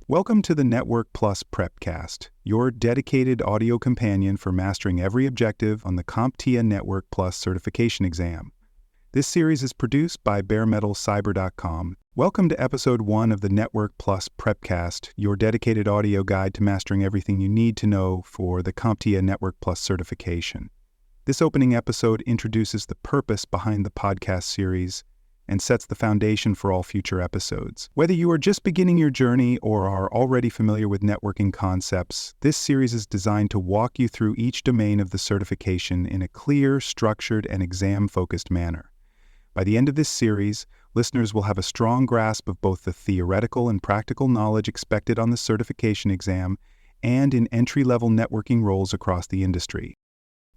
Welcome to the Network Plus Prepcast, your dedicated audio companion for mastering every objective on the CompTIA Network Plus certification exam. This series is produced by baremetalcyber.com. Welcome to Episode 1 of the Network Plus Prepcast, your dedicated audio guide to mastering everything you need to know for the CompTIA Network Plus certification. This opening episode introduces the purpose behind the podcast series and sets the foundation for all future episodes. Whether you are just beginning your journey or are already familiar with networking concepts, this series is designed to walk you through each domain of the certification in a clear, structured, and exam-focused manner. By the end of this series, listeners will have a strong grasp of both the theoretical and practical knowledge expected on the certification exam and in entry-level networking roles across the industry.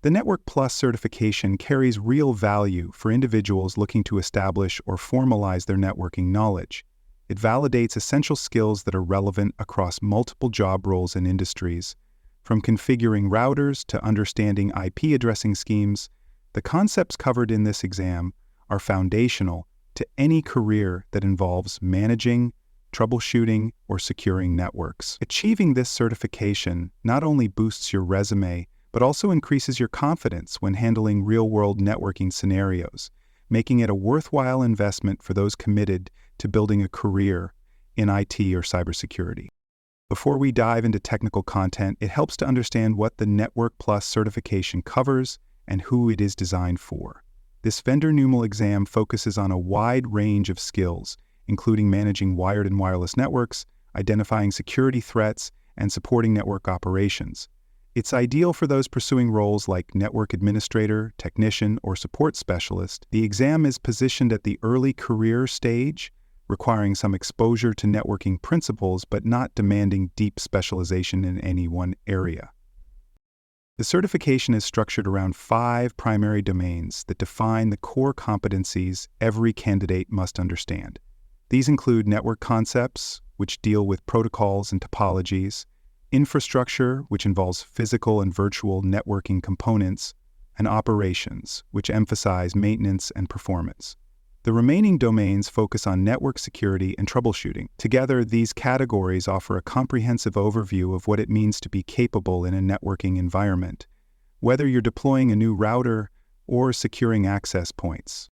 The Network Plus certification carries real value for individuals looking to establish or formalize their networking knowledge. It validates essential skills that are relevant across multiple job roles and industries. From configuring routers to understanding IP addressing schemes, the concepts covered in this exam are foundational to any career that involves managing, troubleshooting, or securing networks. Achieving this certification not only boosts your resume, but also increases your confidence when handling real-world networking scenarios, making it a worthwhile investment for those committed to building a career in IT or cybersecurity. Before we dive into technical content, it helps to understand what the Network Plus certification covers and who it is designed for. This vendor-neutral exam focuses on a wide range of skills, including managing wired and wireless networks, identifying security threats, and supporting network operations. It's ideal for those pursuing roles like network administrator, technician, or support specialist. The exam is positioned at the early career stage, requiring some exposure to networking principles but not demanding deep specialization in any one area. The certification is structured around 5 primary domains that define the core competencies every candidate must understand. These include network concepts, which deal with protocols and topologies, infrastructure, which involves physical and virtual networking components, and operations, which emphasize maintenance and performance. The remaining domains focus on network security and troubleshooting. Together, these categories offer a comprehensive overview of what it means to be capable in a networking environment, whether you're deploying a new router or securing access points.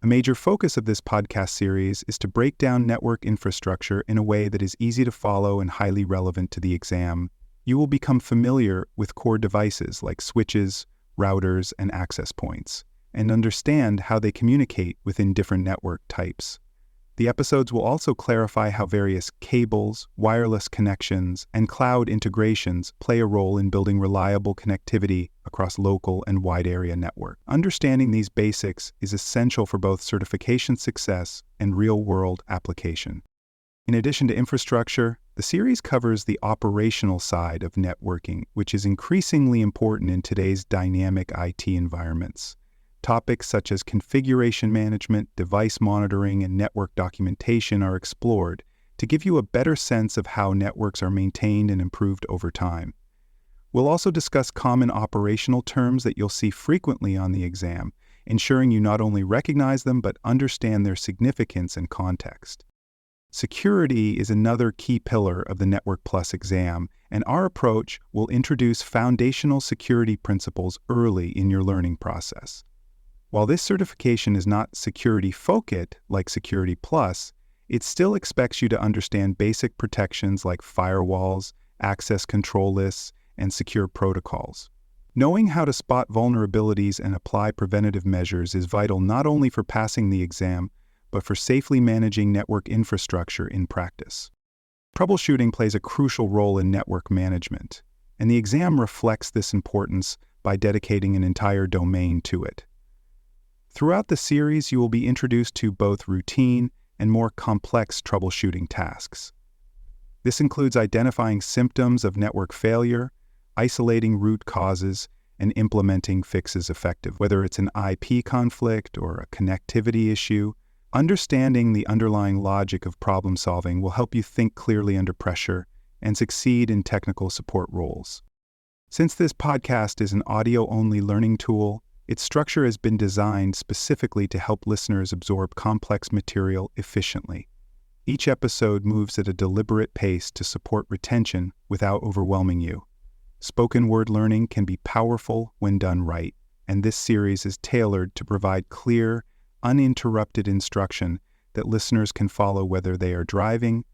A major focus of this podcast series is to break down network infrastructure in a way that is easy to follow and highly relevant to the exam. You will become familiar with core devices like switches, routers, and access points, and understand how they communicate within different network types. The episodes will also clarify how various cables, wireless connections, and cloud integrations play a role in building reliable connectivity across local and wide area network. Understanding these basics is essential for both certification success and real-world application. In addition to infrastructure, the series covers the operational side of networking, which is increasingly important in today's dynamic IT environments. Topics such as configuration management, device monitoring, and network documentation are explored to give you a better sense of how networks are maintained and improved over time. We'll also discuss common operational terms that you'll see frequently on the exam, ensuring you not only recognize them but understand their significance and context. Security is another key pillar of the Network Plus exam, and our approach will introduce foundational security principles early in your learning process. While this certification is not security-focused like Security Plus, it still expects you to understand basic protections like firewalls, access control lists, and secure protocols. Knowing how to spot vulnerabilities and apply preventative measures is vital not only for passing the exam, but for safely managing network infrastructure in practice. Troubleshooting plays a crucial role in network management, and the exam reflects this importance by dedicating an entire domain to it. Throughout the series, you will be introduced to both routine and more complex troubleshooting tasks. This includes identifying symptoms of network failure, isolating root causes, and implementing fixes effectively. Whether it's an IP conflict or a connectivity issue, understanding the underlying logic of problem solving will help you think clearly under pressure and succeed in technical support roles. Since this podcast is an audio-only learning tool, its structure has been designed specifically to help listeners absorb complex material efficiently. Each episode moves at a deliberate pace to support retention without overwhelming you. Spoken word learning can be powerful when done right, and this series is tailored to provide clear, uninterrupted instruction that listeners can follow whether they are driving,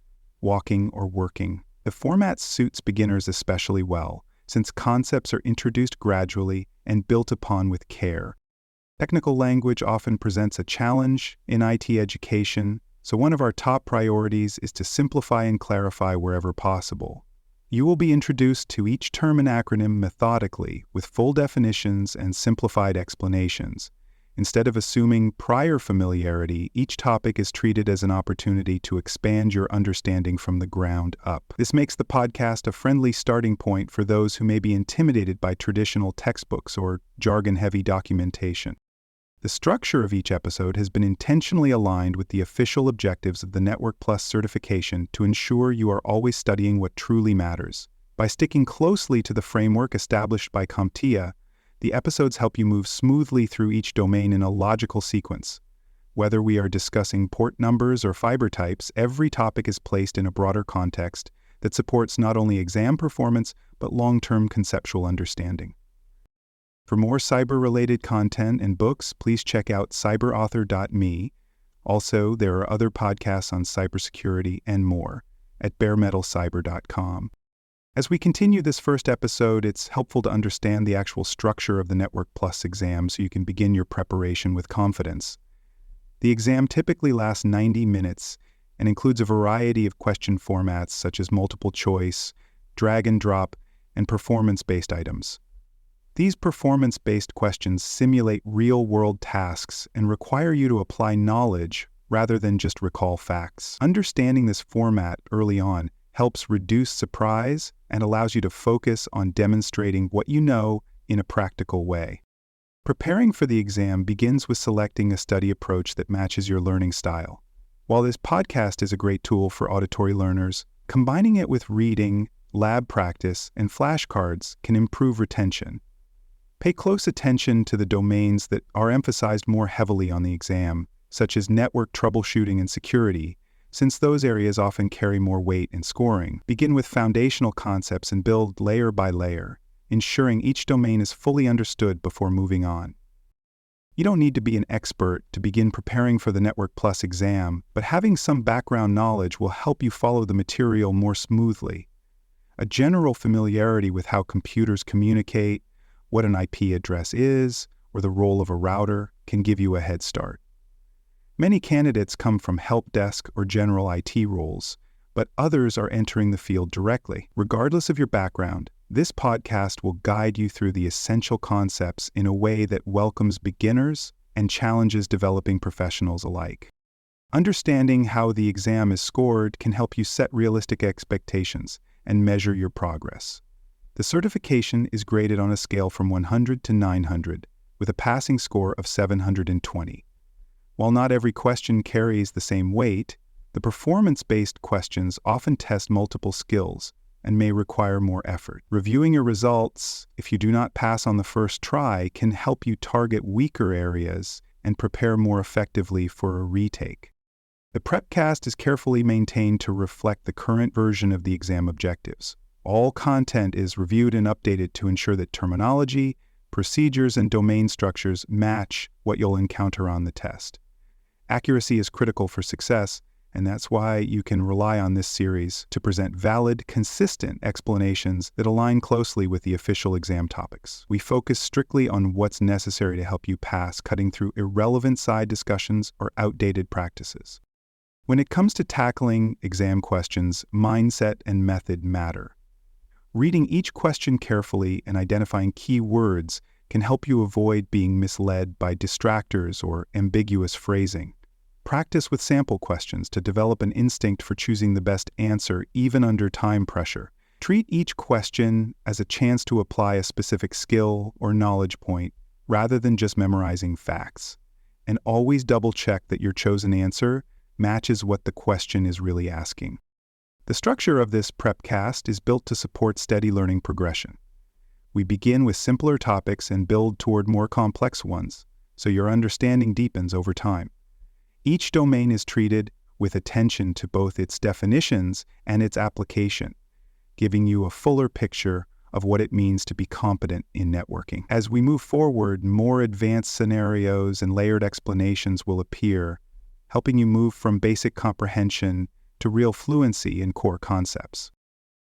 walking, or working. The format suits beginners especially well, since concepts are introduced gradually and built upon with care. Technical language often presents a challenge in IT education, so one of our top priorities is to simplify and clarify wherever possible. You will be introduced to each term and acronym methodically with full definitions and simplified explanations. Instead of assuming prior familiarity, each topic is treated as an opportunity to expand your understanding from the ground up. This makes the podcast a friendly starting point for those who may be intimidated by traditional textbooks or jargon-heavy documentation. The structure of each episode has been intentionally aligned with the official objectives of the Network Plus certification to ensure you are always studying what truly matters. By sticking closely to the framework established by CompTIA, the episodes help you move smoothly through each domain in a logical sequence. Whether we are discussing port numbers or fiber types, every topic is placed in a broader context that supports not only exam performance, but long-term conceptual understanding. For more cyber-related content and books, please check out cyberauthor.me. Also, there are other podcasts on cybersecurity and more at baremetalcyber.com. As we continue this first episode, it's helpful to understand the actual structure of the Network Plus exam so you can begin your preparation with confidence. The exam typically lasts 90 minutes and includes a variety of question formats such as multiple choice, drag and drop, and performance-based items. These performance-based questions simulate real-world tasks and require you to apply knowledge rather than just recall facts. Understanding this format early on helps reduce surprise and allows you to focus on demonstrating what you know in a practical way. Preparing for the exam begins with selecting a study approach that matches your learning style. While this podcast is a great tool for auditory learners, combining it with reading, lab practice, and flashcards can improve retention. Pay close attention to the domains that are emphasized more heavily on the exam, such as network troubleshooting and security, since those areas often carry more weight in scoring. Begin with foundational concepts and build layer by layer, ensuring each domain is fully understood before moving on. You don't need to be an expert to begin preparing for the Network Plus exam, but having some background knowledge will help you follow the material more smoothly. A general familiarity with how computers communicate, what an IP address is, or the role of a router can give you a head start. Many candidates come from help desk or general IT roles, but others are entering the field directly. Regardless of your background, this podcast will guide you through the essential concepts in a way that welcomes beginners and challenges developing professionals alike. Understanding how the exam is scored can help you set realistic expectations and measure your progress. The certification is graded on a scale from 100 to 900, with a passing score of 720. While not every question carries the same weight, the performance-based questions often test multiple skills and may require more effort. Reviewing your results, if you do not pass on the first try, can help you target weaker areas and prepare more effectively for a retake. The prepcast is carefully maintained to reflect the current version of the exam objectives. All content is reviewed and updated to ensure that terminology, procedures, and domain structures match what you'll encounter on the test. Accuracy is critical for success, and that's why you can rely on this series to present valid, consistent explanations that align closely with the official exam topics. We focus strictly on what's necessary to help you pass, cutting through irrelevant side discussions or outdated practices. When it comes to tackling exam questions, mindset and method matter. Reading each question carefully and identifying key words can help you avoid being misled by distractors or ambiguous phrasing. Practice with sample questions to develop an instinct for choosing the best answer even under time pressure. Treat each question as a chance to apply a specific skill or knowledge point rather than just memorizing facts. And always double-check that your chosen answer matches what the question is really asking. The structure of this prepcast is built to support steady learning progression. We begin with simpler topics and build toward more complex ones, so your understanding deepens over time. Each domain is treated with attention to both its definitions and its application, giving you a fuller picture of what it means to be competent in networking. As we move forward, more advanced scenarios and layered explanations will appear, helping you move from basic comprehension to real fluency in core concepts.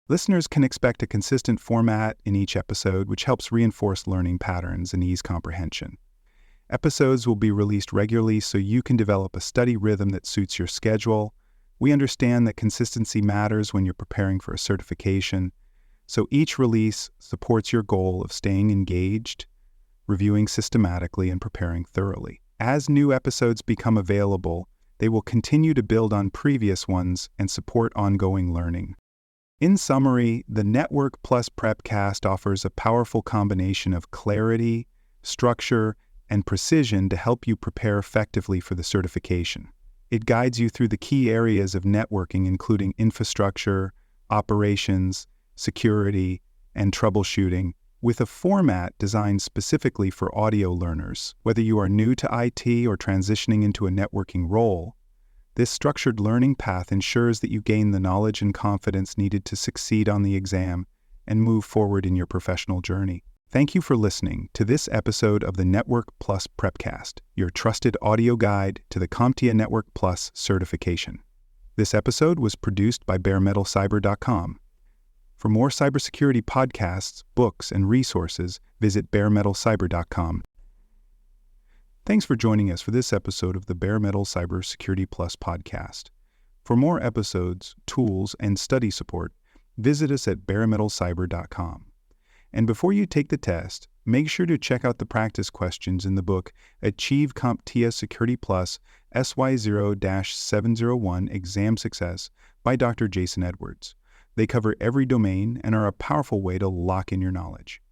Listeners can expect a consistent format in each episode, which helps reinforce learning patterns and ease comprehension. Episodes will be released regularly so you can develop a study rhythm that suits your schedule. We understand that consistency matters when you're preparing for a certification, so each release supports your goal of staying engaged, reviewing systematically, and preparing thoroughly. As new episodes become available, they will continue to build on previous ones and support ongoing learning. In summary, the Network Plus Prepcast offers a powerful combination of clarity, structure, and precision to help you prepare effectively for the certification. It guides you through the key areas of networking, including infrastructure, operations, security, and troubleshooting, with a format designed specifically for audio learners. Whether you are new to IT or transitioning into a networking role, this structured learning path ensures that you gain the knowledge and confidence needed to succeed on the exam and move forward in your professional journey. Thank you for listening to this episode of the Network Plus Prepcast, your trusted audio guide to the CompTIA Network Plus certification. This episode was produced by baremetalcyber.com. For more cybersecurity podcasts, books, and resources, visit baremetalcyber.com. Thanks for joining us for this episode of the Bare Metal Cybersecurity Plus podcast. For more episodes, tools, and study support, visit us at baremetalcyber.com. And before you take the test, make sure to check out the practice questions in the book Achieve CompTIA Security Plus SY0-701 Exam Success by Dr. Jason Edwards. They cover every domain and are a powerful way to lock in your knowledge.